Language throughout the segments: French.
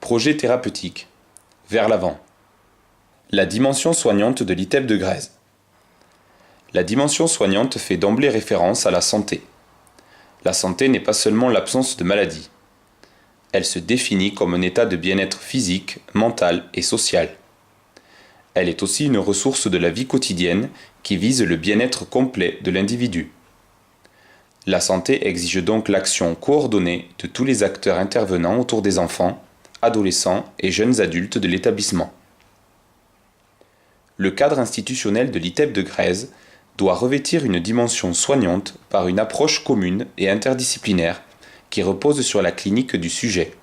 projets thérapeutiques. Vers l'avant. La dimension soignante de l'ITEP de Grèze. La dimension soignante fait d'emblée référence à la santé. La santé n'est pas seulement l'absence de maladie. Elle se définit comme un état de bien-être physique, mental et social. Elle est aussi une ressource de la vie quotidienne qui vise le bien-être complet de l'individu. La santé exige donc l'action coordonnée de tous les acteurs intervenant autour des enfants, adolescents et jeunes adultes de l'établissement. Le cadre institutionnel de l'ITEP de Grèze doit revêtir une dimension soignante par une approche commune et interdisciplinaire qui repose sur la clinique du sujet.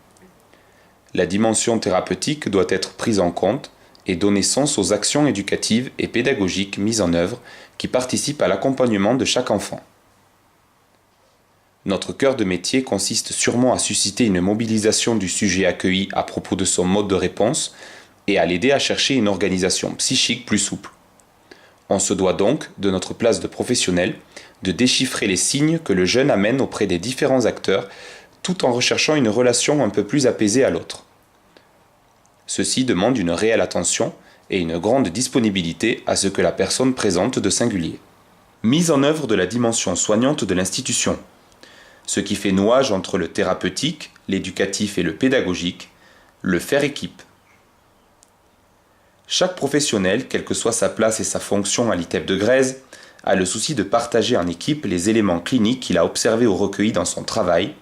La dimension thérapeutique doit être prise en compte et donner sens aux actions éducatives et pédagogiques mises en œuvre qui participent à l'accompagnement de chaque enfant. Notre cœur de métier consiste sûrement à susciter une mobilisation du sujet accueilli à propos de son mode de réponse et à l'aider à chercher une organisation psychique plus souple. On se doit donc, de notre place de professionnel, de déchiffrer les signes que le jeune amène auprès des différents acteurs tout en recherchant une relation un peu plus apaisée à l'autre. Ceci demande une réelle attention et une grande disponibilité à ce que la personne présente de singulier. Mise en œuvre de la dimension soignante de l'institution. Ce qui fait nouage entre le thérapeutique, l'éducatif et le pédagogique, le faire équipe. Chaque professionnel, quelle que soit sa place et sa fonction à l'ITEP de Grèze, a le souci de partager en équipe les éléments cliniques qu'il a observés ou recueillis dans son travail,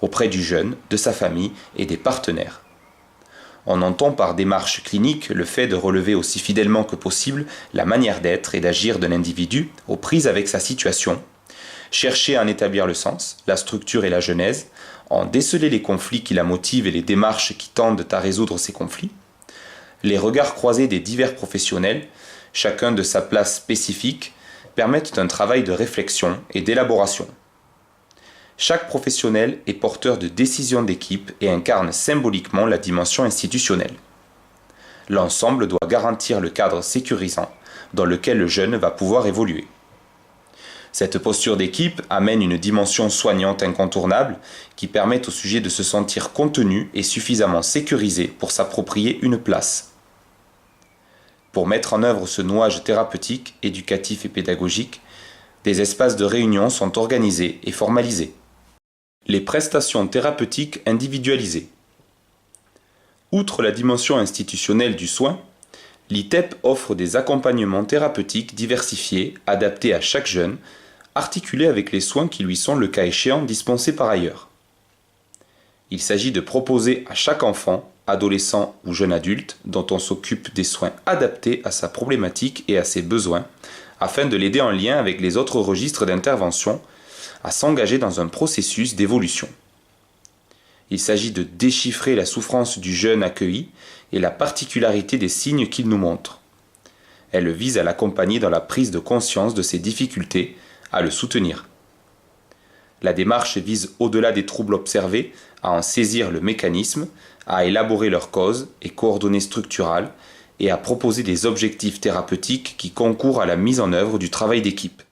auprès du jeune, de sa famille et des partenaires. On entend par démarche clinique le fait de relever aussi fidèlement que possible la manière d'être et d'agir de l'individu aux prises avec sa situation, chercher à en établir le sens, la structure et la genèse, en déceler les conflits qui la motivent et les démarches qui tendent à résoudre ces conflits. Les regards croisés des divers professionnels, chacun de sa place spécifique, permettent un travail de réflexion et d'élaboration. Chaque professionnel est porteur de décisions d'équipe et incarne symboliquement la dimension institutionnelle. L'ensemble doit garantir le cadre sécurisant dans lequel le jeune va pouvoir évoluer. Cette posture d'équipe amène une dimension soignante incontournable qui permet au sujet de se sentir contenu et suffisamment sécurisé pour s'approprier une place. Pour mettre en œuvre ce nouage thérapeutique, éducatif et pédagogique, des espaces de réunion sont organisés et formalisés. Les prestations thérapeutiques individualisées. Outre la dimension institutionnelle du soin, l'ITEP offre des accompagnements thérapeutiques diversifiés, adaptés à chaque jeune, articulés avec les soins qui lui sont le cas échéant dispensés par ailleurs. Il s'agit de proposer à chaque enfant, adolescent ou jeune adulte, dont on s'occupe des soins adaptés à sa problématique et à ses besoins, afin de l'aider en lien avec les autres registres d'intervention à s'engager dans un processus d'évolution. Il s'agit de déchiffrer la souffrance du jeune accueilli et la particularité des signes qu'il nous montre. Elle vise à l'accompagner dans la prise de conscience de ses difficultés, à le soutenir. La démarche vise, au-delà des troubles observés, à en saisir le mécanisme, à élaborer leurs causes et coordonnées structurales et à proposer des objectifs thérapeutiques qui concourent à la mise en œuvre du travail d'équipe.